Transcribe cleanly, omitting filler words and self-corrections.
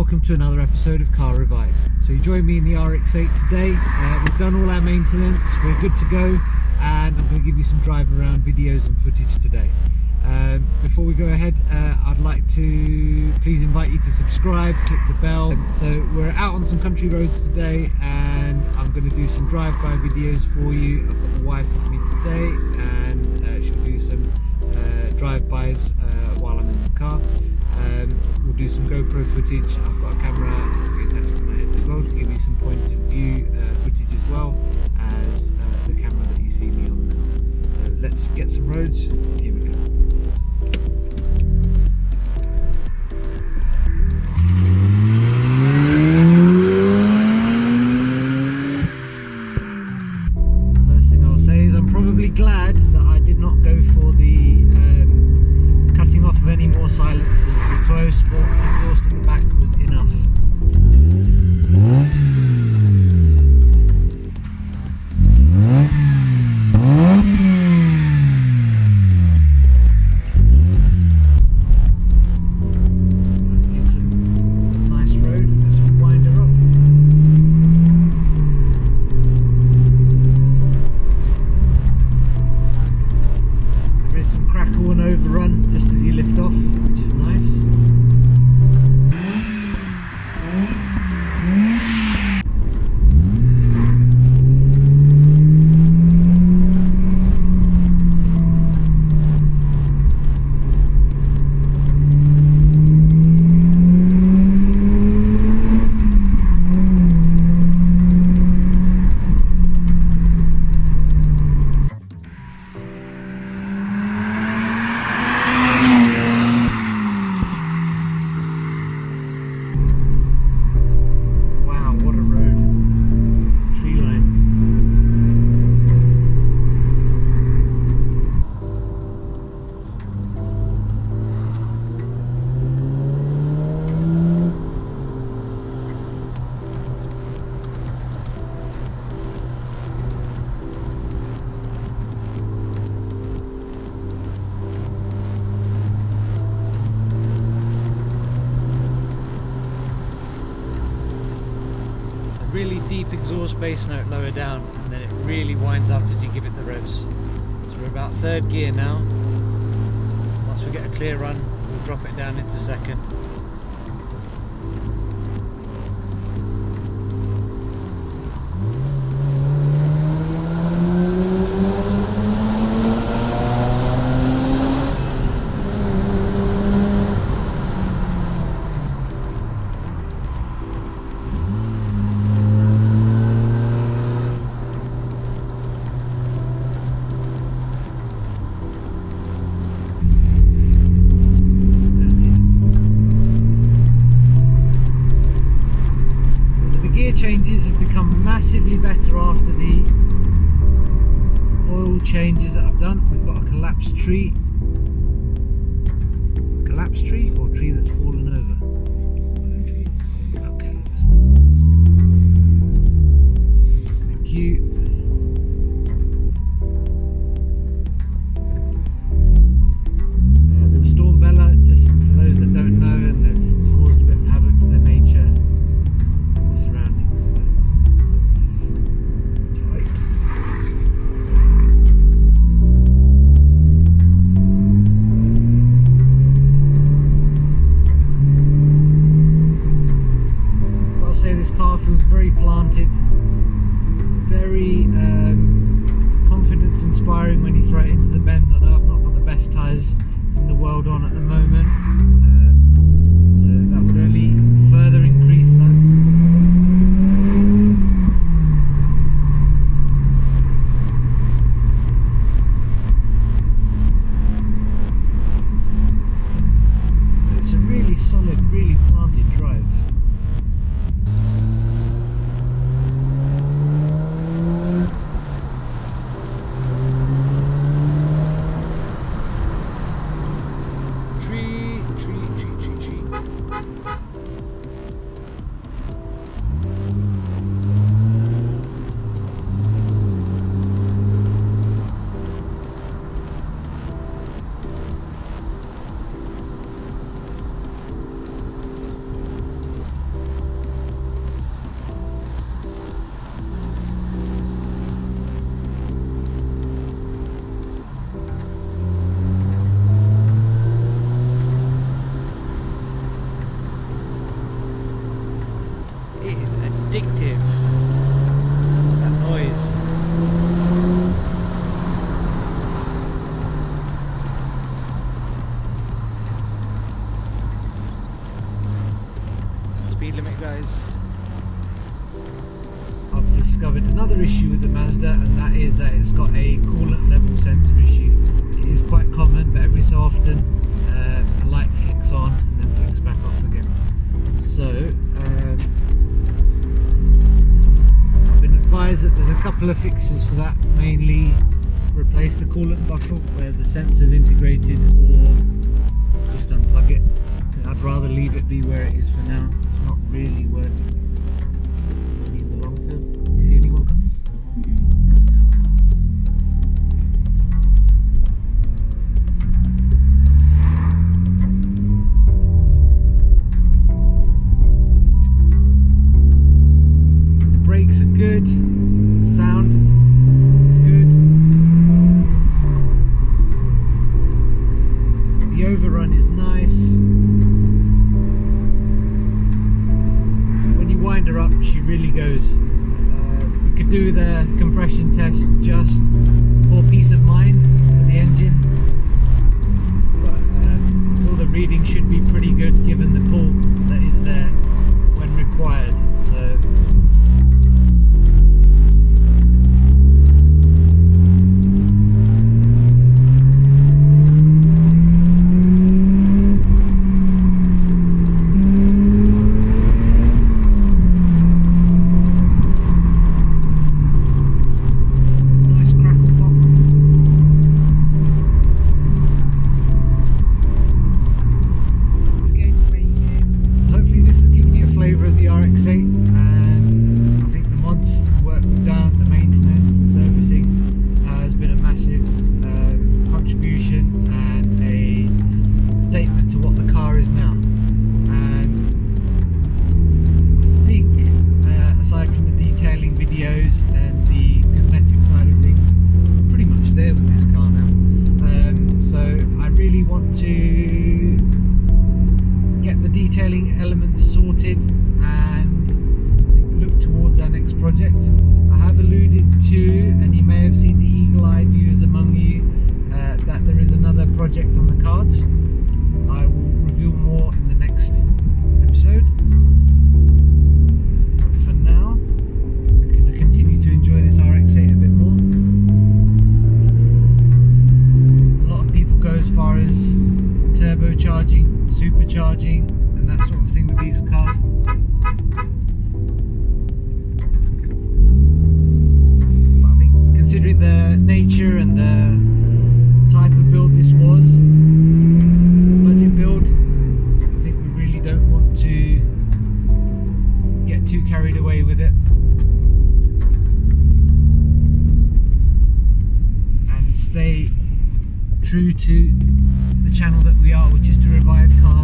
welcome to another episode of CARevive. So you join me in the RX8 today. We've done all our maintenance, we're good to go, and I'm going to give you some drive around videos and footage today. Before we go ahead, I'd like to please invite you to subscribe, click the bell. So we're out on some country roads today and I'm going to do some drive-by videos for you. I've got the wife with me today and she'll do some drive-bys while I'm in the car. We'll do some GoPro footage. I've got a camera attached to my head as well to give you some point of view footage as well as the camera that you see me on now. So let's get some roads. Here we go. First thing I'll say is I'm probably glad that I did not go for the cutting off of any more silencers. The 12 sport exhaust at the back was enough. It's a nice road. Let's wind her up. There is some crackle and overrun just as you lift off, which is nice. Really deep exhaust bass note lower down, and then it really winds up as you give it the revs. So we're about third gear now. Once we get a clear run, we'll drop it down into second. Changes have become massively better after the oil changes that I've done. We've got a collapsed tree. Collapsed tree or tree that's fallen over? Okay. Thank you. There was Storm Bella, just for those that don't know, and they've caused a bit of havoc to their nature and the surroundings. This car feels very planted, very confidence inspiring when you throw it into the bends. I know I've not got the best tyres in the world on at the moment, so that would only further increase that. But it's a really solid, really planted drive. guys, I've discovered another issue with the Mazda, and that is that it's got a coolant level sensor issue. It is quite common, but every so often the light flicks on and then flicks back off again. So I've been advised that there's a couple of fixes for that, mainly replace the coolant bottle where the sensor's integrated, or just unplug it. I'd rather leave it be where it is for now. It's not really worth money in the long term. Do you see anyone coming? The brakes are good. The sound is good. The overrun is nice. When you wind her up, she really goes. We could do the compression test just for peace of mind for the engine, but I feel the reading should be pretty good given the pull that is there when required. So of the RX8, and I think the mods, the work we've done, the maintenance, the servicing has been a massive contribution and a statement to what the car is now. And I think aside from the detailing videos and the cosmetic side of things, I'm pretty much there with this car now. So I really want to get the detailing elements sorted and I think look towards our next project. I have alluded to, and you may have seen the eagle-eyed viewers among you, that there is another project on the cards. I will reveal more in the next episode. But for now, we're going to continue to enjoy this RX8 a bit more. A lot of people go as far as turbocharging, supercharging, and that sort of thing with these cars. But I think considering the nature and the type of build this was, budget build, I think we really don't want to get too carried away with it and stay true to the channel that we are, which is to revive cars